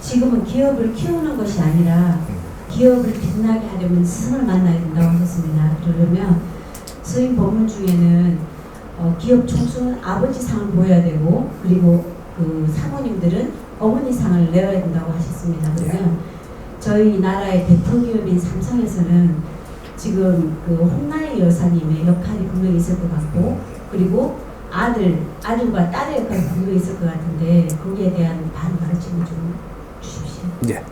지금은 기업을 키우는 것이 아니라 기업을 빛나게 하려면 스승을 만나야 된다고 하셨습니다. 그러려면 서인 법문 중에는 기업 총수는 아버지 상을 보여야 되고, 그리고 그 사모님들은 어머니 상을 내어야 된다고 하셨습니다. 그러면 저희 나라의 대표기업인 삼성에서는 지금 그 홍나희 여사님의 역할이 분명히 있을 것 같고, 그리고 아들과 딸의 역할이 분명히 있을 것 같은데, 거기에 대한 바로 가르침을 좀 주십시오. 네.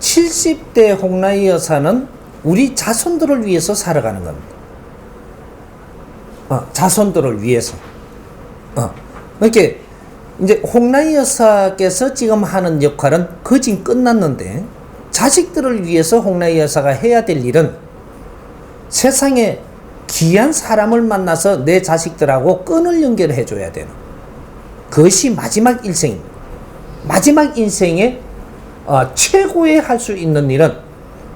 70대 홍나희 여사는 우리 자손들을 위해서 살아가는 겁니다. 자손들을 위해서. 이렇게 이제 홍나희 여사께서 지금 하는 역할은 거진 끝났는데, 자식들을 위해서 홍나희 여사가 해야 될 일은 세상에 귀한 사람을 만나서 내 자식들하고 끈을 연결해 줘야 되는, 그것이 마지막 일생입니다. 마지막 인생에 최고의 할 수 있는 일은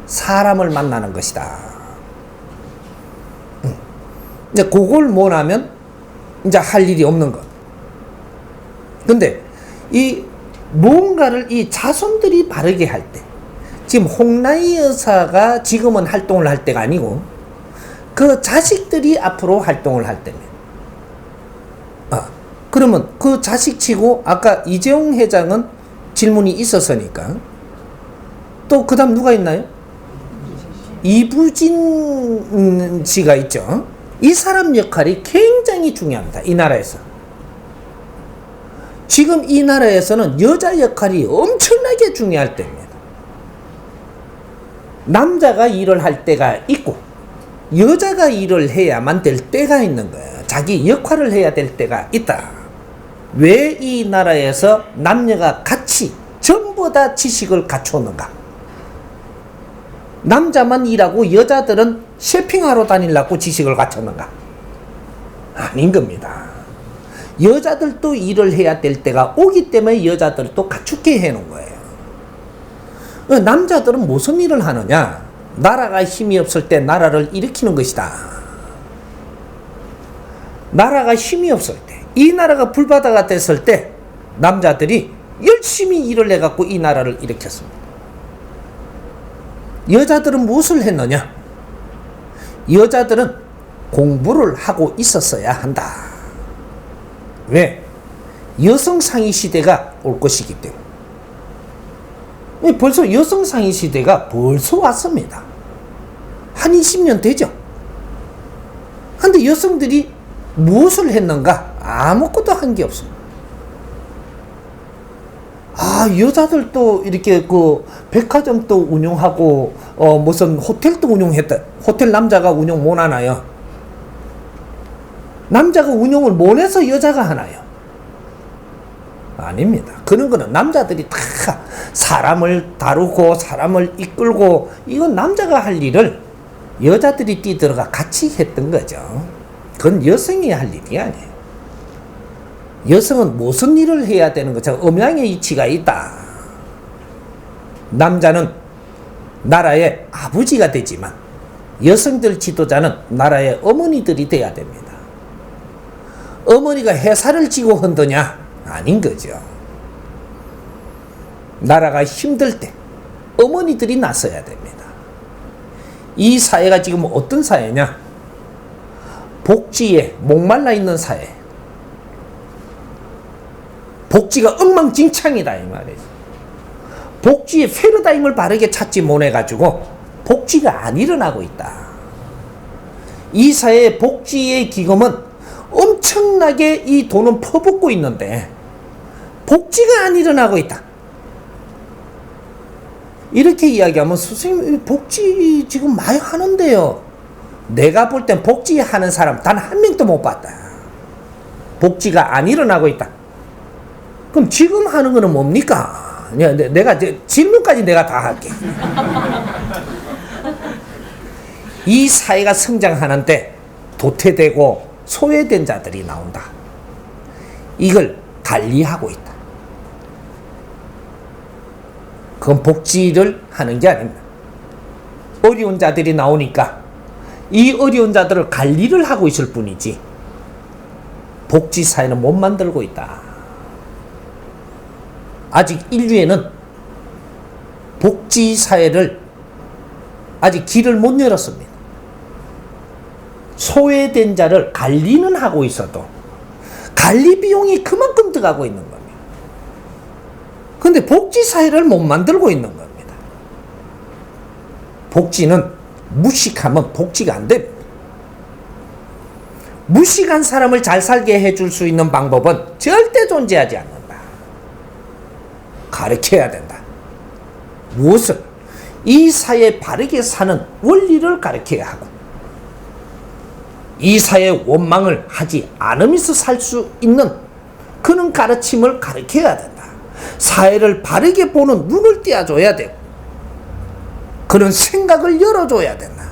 사람을 만나는 것이다. 이제 그걸 못하면 이제 할 일이 없는 것. 근데 이 뭔가를 이 자손들이 바르게 할 때, 지금 홍나희 여사가 지금은 활동을 할 때가 아니고 그 자식들이 앞으로 활동을 할 때면, 그러면 그 자식치고 아까 이재용 회장은 질문이 있었으니까, 또 그 다음 누가 있나요? 이부진 씨가 있죠. 이 사람 역할이 굉장히 중요합니다. 이 나라에서. 지금 이 나라에서는 여자 역할이 엄청나게 중요할 때입니다. 남자가 일을 할 때가 있고 여자가 일을 해야만 될 때가 있는 거예요. 자기 역할을 해야 될 때가 있다. 왜 이 나라에서 남녀가 같이 전부 다 지식을 갖추었는가? 남자만 일하고 여자들은 쇼핑하러 다니려고 지식을 갖췄는가? 아닌 겁니다. 여자들도 일을 해야 될 때가 오기 때문에 여자들도 갖추게 해놓은 거예요. 남자들은 무슨 일을 하느냐? 나라가 힘이 없을 때 나라를 일으키는 것이다. 나라가 힘이 없을 때, 이 나라가 불바다가 됐을 때 남자들이 열심히 일을 해갖고 이 나라를 일으켰습니다. 여자들은 무엇을 했느냐? 여자들은 공부를 하고 있었어야 한다. 왜? 여성 상위 시대가 올 것이기 때문에. 벌써 여성 상위 시대가 벌써 왔습니다. 한 20년 되죠. 근데 여성들이 무엇을 했는가? 아무것도 한 게 없습니다. 여자들도 이렇게 그 백화점도 운영하고 무슨 호텔도 운영했다. 호텔 남자가 운영 못 하나요? 남자가 운영을 못 해서 여자가 하나요? 아닙니다. 그런 거는 남자들이 다 사람을 다루고 사람을 이끌고, 이건 남자가 할 일을 여자들이 뛰들어가 같이 했던 거죠. 그건 여성이 할 일이 아니에요. 여성은 무슨 일을 해야 되는 거죠? 음양의 이치가 있다. 남자는 나라의 아버지가 되지만 여성들 지도자는 나라의 어머니들이 돼야 됩니다. 어머니가 회사를 지고 흔드냐? 아닌 거죠. 나라가 힘들 때 어머니들이 나서야 됩니다. 이 사회가 지금 어떤 사회냐? 복지에 목말라 있는 사회. 복지가 엉망진창이다, 이 말이에요. 복지의 패러다임을 바르게 찾지 못해가지고 복지가 안 일어나고 있다. 이 사회의 복지의 기금은 엄청나게 이 돈은 퍼붓고 있는데 복지가 안 일어나고 있다. 이렇게 이야기하면, 선생님 복지 지금 많이 하는데요. 내가 볼 땐 복지하는 사람 단 한 명도 못 봤다. 복지가 안 일어나고 있다. 그럼 지금 하는 거는 뭡니까? 내가 질문까지 내가 다 할게. 이 사회가 성장하는데 도태되고 소외된 자들이 나온다. 이걸 관리하고 있다. 그건 복지를 하는 게 아닙니다. 어려운 자들이 나오니까 이 어려운 자들을 관리를 하고 있을 뿐이지 복지 사회는 못 만들고 있다. 아직 인류에는 복지사회를 아직 길을 못 열었습니다. 소외된 자를 관리는 하고 있어도 관리 비용이 그만큼 들어가고 있는 겁니다. 근데 복지사회를 못 만들고 있는 겁니다. 복지는 무식하면 복지가 안 됩니다. 무식한 사람을 잘 살게 해줄 수 있는 방법은 절대 존재하지 않는다. 가르쳐야 된다. 무엇을? 이 사회에 바르게 사는 원리를 가르쳐야 하고, 이 사회의 원망을 하지 않으면서 살 수 있는 그런 가르침을 가르쳐야 된다. 사회를 바르게 보는 눈을 띄워줘야 되고, 그런 생각을 열어줘야 된다.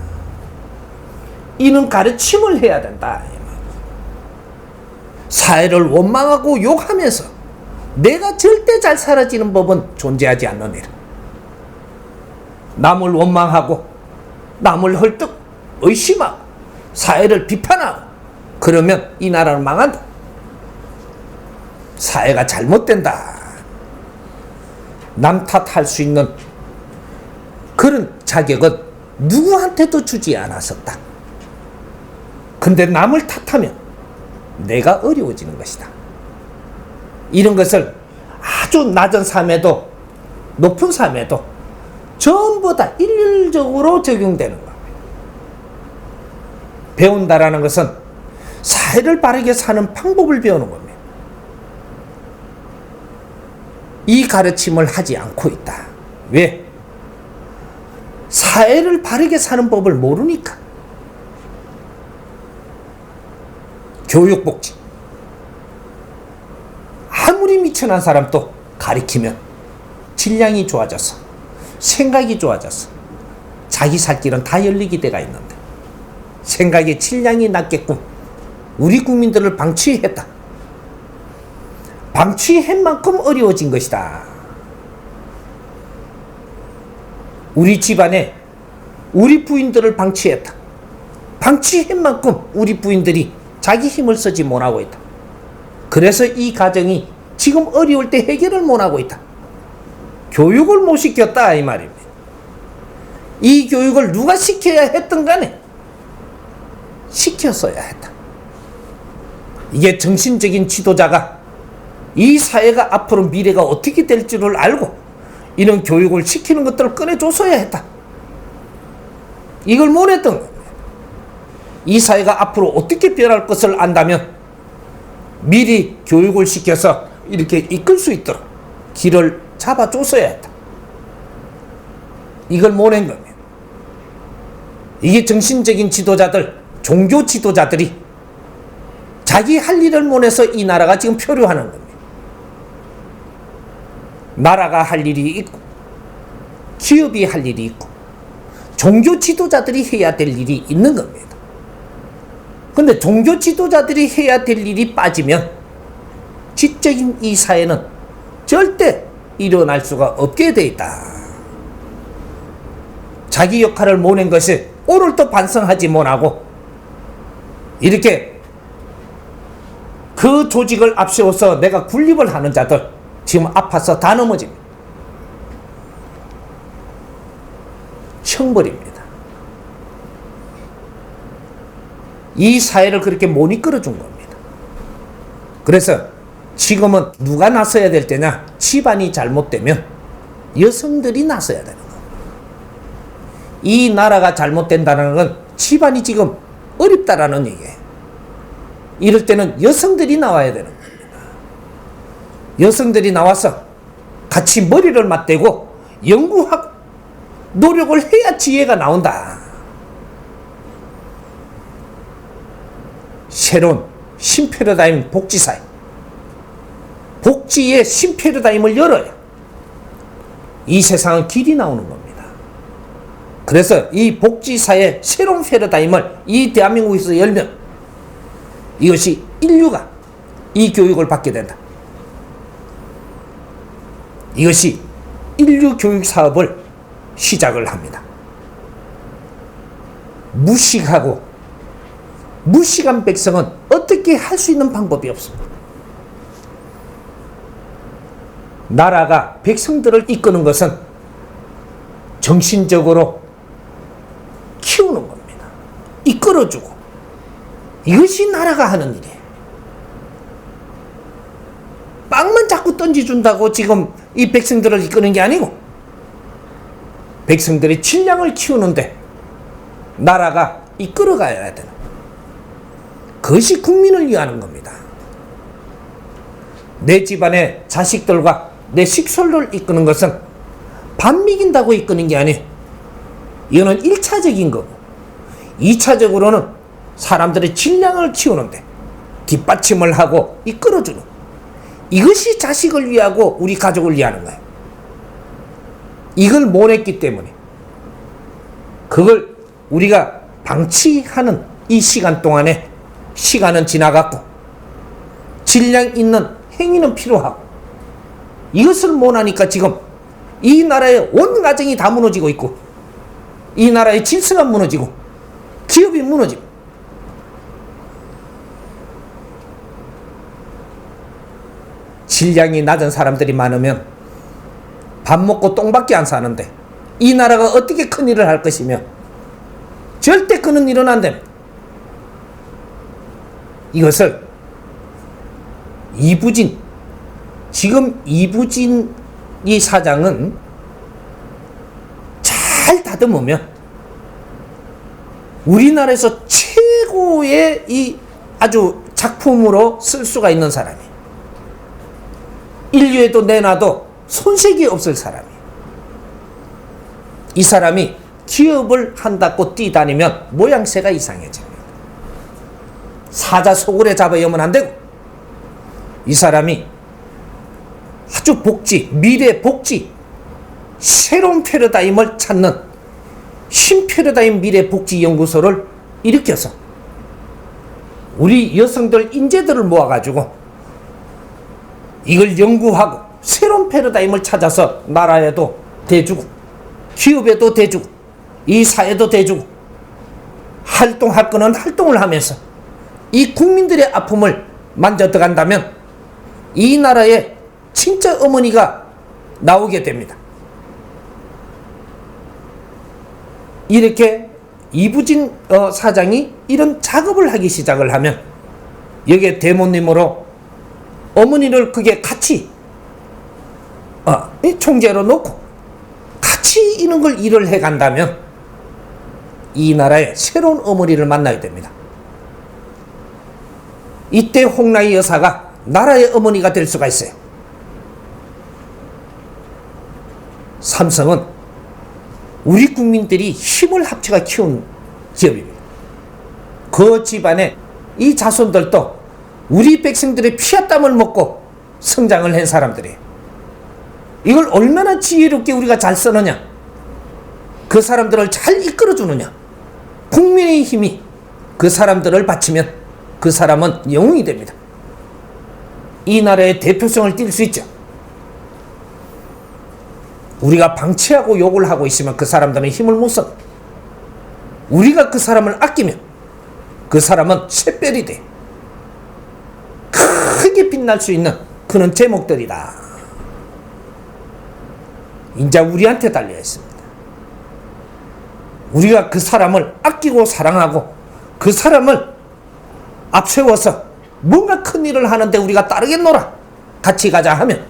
이는 가르침을 해야 된다. 사회를 원망하고 욕하면서 내가 절대 잘 살아지는 법은 존재하지 않느니라. 남을 원망하고 남을 헐떡 의심하고 사회를 비판하고 그러면 이 나라는 망한다. 사회가 잘못된다. 남 탓할 수 있는 그런 자격은 누구한테도 주지 않았었다. 근데 남을 탓하면 내가 어려워지는 것이다. 이런 것을 아주 낮은 삶에도 높은 삶에도 전부 다 일률적으로 적용되는 겁니다. 배운다라는 것은 사회를 바르게 사는 방법을 배우는 겁니다. 이 가르침을 하지 않고 있다. 왜? 사회를 바르게 사는 법을 모르니까. 교육복지. 아무리 미천한 사람도 가르치면 질량이 좋아져서 생각이 좋아져서 자기 살 길은 다 열리게 돼가 있는데 생각의 질량이 낮게끔 우리 국민들을 방치했다. 방치한 만큼 어려워진 것이다. 우리 집안에 우리 부인들을 방치했다. 방치한 만큼 우리 부인들이 자기 힘을 쓰지 못하고 있다. 그래서 이 가정이 지금 어려울 때 해결을 못하고 있다. 교육을 못 시켰다 이 말입니다. 이 교육을 누가 시켜야 했든 간에 시켰어야 했다. 이게 정신적인 지도자가 이 사회가 앞으로 미래가 어떻게 될 줄을 알고 이런 교육을 시키는 것들을 꺼내줬어야 했다. 이걸 못 했던 겁니다. 이 사회가 앞으로 어떻게 변할 것을 안다면 미리 교육을 시켜서 이렇게 이끌 수 있도록 길을 잡아줬어야 했다. 이걸 못 한 겁니다. 이게 정신적인 지도자들, 종교 지도자들이 자기 할 일을 못 해서 이 나라가 지금 표류하는 겁니다. 나라가 할 일이 있고 기업이 할 일이 있고 종교 지도자들이 해야 될 일이 있는 겁니다. 근데 종교 지도자들이 해야 될 일이 빠지면 지적인 이 사회는 절대 일어날 수가 없게 돼 있다. 자기 역할을 못 낸 것이 오늘 또 반성하지 못하고 이렇게 그 조직을 앞세워서 내가 군립을 하는 자들 지금 아파서 다 넘어집니다. 형벌입니다. 이 사회를 그렇게 못 이끌어준 겁니다. 그래서 지금은 누가 나서야 될 때냐? 집안이 잘못되면 여성들이 나서야 되는 겁니다. 이 나라가 잘못된다는 건 집안이 지금 어렵다라는 얘기예요. 이럴 때는 여성들이 나와야 되는 겁니다. 여성들이 나와서 같이 머리를 맞대고 연구하고 노력을 해야 지혜가 나온다. 새로운 신패러다임 복지사회, 복지의 신패러다임을 열어야 이 세상은 길이 나오는 겁니다. 그래서 이 복지사회 새로운 패러다임을 이 대한민국에서 열면 이것이 인류가 이 교육을 받게 된다. 이것이 인류 교육 사업을 시작을 합니다. 무식한 백성은 어떻게 할 수 있는 방법이 없습니다. 나라가 백성들을 이끄는 것은 정신적으로 키우는 겁니다. 이끌어주고. 이것이 나라가 하는 일이에요. 빵만 자꾸 던져준다고 지금 이 백성들을 이끄는 게 아니고, 백성들이 질량을 키우는데 나라가 이끌어가야 되는, 그것이 국민을 위하는 겁니다. 내 집안의 자식들과 내 식솔을 이끄는 것은 밥 먹인다고 이끄는 게 아니에요. 이거는 1차적인 거고, 2차적으로는 사람들의 질량을 키우는데 뒷받침을 하고 이끌어주는, 이것이 자식을 위하고 우리 가족을 위하는 거예요. 이걸 못 했기 때문에 그걸 우리가 방치하는 이 시간 동안에 시간은 지나갔고 질량 있는 행위는 필요하고, 이것을 못 하니까 지금 이 나라의 온 가정이 다 무너지고 있고, 이 나라의 질서가 무너지고 기업이 무너지고, 질량이 낮은 사람들이 많으면 밥 먹고 똥밖에 안 사는데 이 나라가 어떻게 큰 일을 할 것이며, 절대 그런 일은 안 됩니다. 이것을 이부진, 지금 이부진 이 사장은 잘 다듬으면 우리나라에서 최고의 이 아주 작품으로 쓸 수가 있는 사람이, 인류에도 내놔도 손색이 없을 사람이, 이 사람이 기업을 한다고 뛰다니면 모양새가 이상해집니다. 사자 소굴에 잡아여면 안 되고, 이 사람이 아주 복지, 미래 복지, 새로운 패러다임을 찾는 신패러다임 미래복지연구소를 일으켜서 우리 여성들 인재들을 모아가지고 이걸 연구하고 새로운 패러다임을 찾아서 나라에도 대주고 기업에도 대주고 이 사회도 대주고 활동할 거는 활동을 하면서 이 국민들의 아픔을 만져 들어간다면 이 나라에 진짜 어머니가 나오게 됩니다. 이렇게 이부진 사장이 이런 작업을 하기 시작을 하면 여기에 대모님으로 어머니를 그게 같이 총재로 놓고 같이 이런 걸 일을 해간다면 이 나라의 새로운 어머니를 만나야 됩니다. 이때 홍라희 여사가 나라의 어머니가 될 수가 있어요. 삼성은 우리 국민들이 힘을 합쳐가 키운 기업입니다. 그 집안에 이 자손들도 우리 백성들의 피와 땀을 먹고 성장을 한 사람들이에요. 이걸 얼마나 지혜롭게 우리가 잘 쓰느냐, 그 사람들을 잘 이끌어주느냐, 국민의 힘이 그 사람들을 바치면 그 사람은 영웅이 됩니다. 이 나라의 대표성을 띌 수 있죠. 우리가 방치하고 욕을 하고 있으면 그 사람들은 힘을 못 써. 우리가 그 사람을 아끼면 그 사람은 샛별이 돼. 크게 빛날 수 있는 그런 제목들이다. 이제 우리한테 달려 있습니다. 우리가 그 사람을 아끼고 사랑하고 그 사람을 앞세워서 뭔가 큰 일을 하는데 우리가 따르겠노라, 같이 가자 하면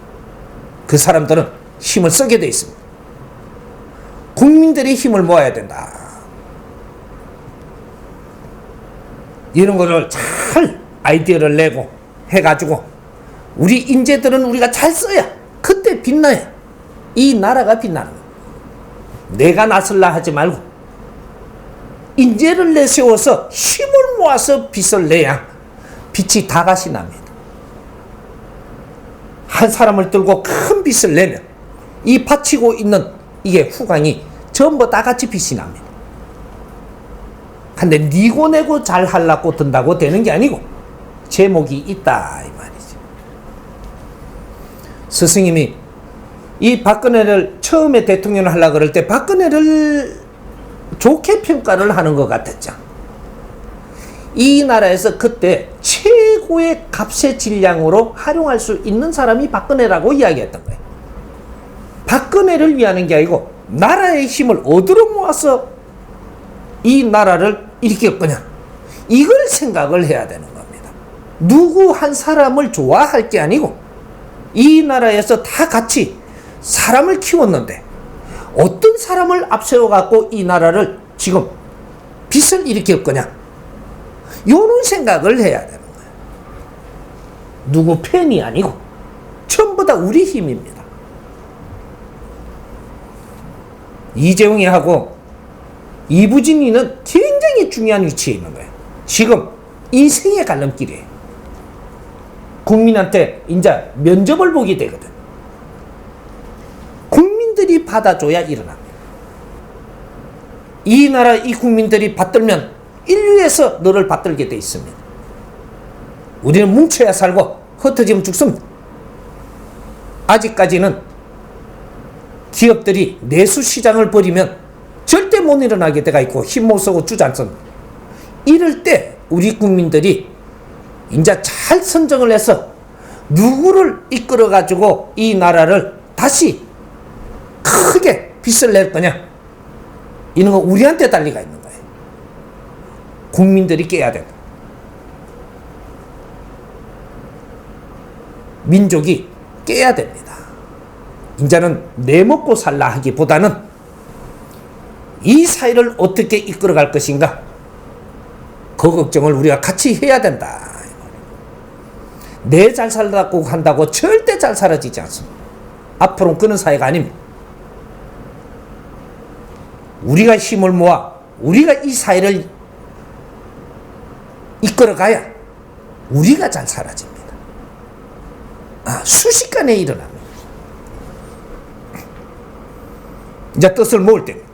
그 사람들은 힘을 쓰게 돼 있습니다. 국민들이 힘을 모아야 된다. 이런 거를 잘 아이디어를 내고 해가지고 우리 인재들은 우리가 잘 써야 그때 빛나야 이 나라가 빛나는 거야. 내가 나설라 하지 말고 인재를 내세워서 힘을 모아서 빛을 내야 빛이 다같이 납니다. 한 사람을 들고 큰 빛을 내면 이 받치고 있는 이게 후광이 전부 다 같이 빛이 납니다. 근데 니고 내고 잘 하려고 든다고 되는 게 아니고 제목이 있다 이 말이죠. 스승님이 이 박근혜를 처음에 대통령을 하려고 그럴 때 박근혜를 좋게 평가를 하는 것 같았죠. 이 나라에서 그때 최고의 값의 질량으로 활용할 수 있는 사람이 박근혜라고 이야기했던 거예요. 박근혜를 위하는 게 아니고 나라의 힘을 어디로 모아서 이 나라를 일으킬 거냐, 이걸 생각을 해야 되는 겁니다. 누구 한 사람을 좋아할 게 아니고 이 나라에서 다 같이 사람을 키웠는데 어떤 사람을 앞세워 갖고 이 나라를 지금 빚을 일으킬 거냐, 요런 생각을 해야 되는 거예요. 누구 편이 아니고 전부 다 우리 힘입니다. 이재용이하고 이부진이는 굉장히 중요한 위치에 있는 거예요. 지금 인생의 갈림길이에요. 국민한테 이제 면접을 보게 되거든. 국민들이 받아줘야 일어납니다. 이 나라 이 국민들이 받들면 인류에서 너를 받들게 돼 있습니다. 우리는 뭉쳐야 살고 흩어지면 죽습니다. 아직까지는 기업들이 내수 시장을 벌이면 절대 못 일어나게 돼가 있고 힘 못 쓰고 주저앉습니다. 이럴 때 우리 국민들이 이제 잘 선정을 해서 누구를 이끌어 가지고 이 나라를 다시 크게 빚을 낼 거냐, 이런 거 우리한테 달리가 있는 거예요. 국민들이 깨야 된다. 민족이 깨야 됩니다. 이제는 내 먹고 살라 하기보다는 이 사회를 어떻게 이끌어갈 것인가, 그 걱정을 우리가 같이 해야 된다. 내 잘 살라고 한다고 절대 잘 살아지지 않습니다. 앞으로는 그런 사회가 아닙니다. 우리가 힘을 모아 우리가 이 사회를 이끌어가야 우리가 잘 살아집니다. 순식간에 일어납니다. 이제 뜻을 모을 때입니다.